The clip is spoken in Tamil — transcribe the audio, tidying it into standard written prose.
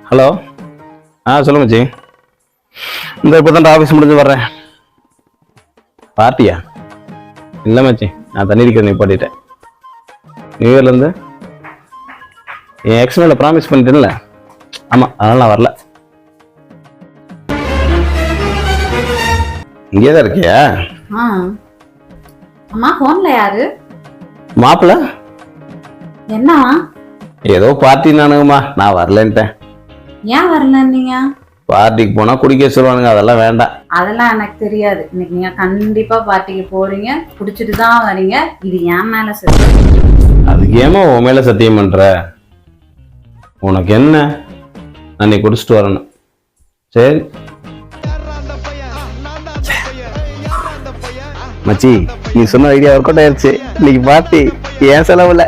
ஹலோ. சொல்லு மச்சி. இந்த இப்போ தான் ஆஃபீஸ் முடிஞ்சு வர்றேன். பார்ட்டியா? இல்லை மச்சி, நான் தண்ணி அடிக்கிறேன் நிப்பாட்டிட்டேன். நியூ இயர்லேருந்து என் எக்ஸ் மேலே ப்ராமிஸ் பண்ணிட்டேன்ல. ஆமாம், அதனால் நான் வரல. இங்கே தான் இருக்கியா? அம்மா ஃபோன்ல யாரு? மாப்பிள்ள. என்னவா? ஏதோ பார்ட்டி நானுங்கம்மா, நான் வரலன்ட்டேன். ஏன் வரலன்னீங்க? பார்ட்டிக்கு போனா குடிக்க சொல்லுவானுங்க, அதெல்லாம் வேண்டாம். அதெல்லாம் எனக்கு தெரியாது. இன்னைக்கு நீங்க கண்டிப்பா பார்ட்டிக்கு போறீங்க, குடிச்சிட்டு தான் வரீங்க. இது என் மேல சத்தியம். அதுக்கு ஏமா உன் மேல சத்தியம் பண்ற? உனக்கு என்ன? நான் நீ குடிச்சிட்டு வரணும். சரி மச்சி, நீ சொன்ன ஐடியா ஒர்க் அவுட் ஆயிடுச்சு. இன்னைக்கு பார்ட்டி என் செலவுல.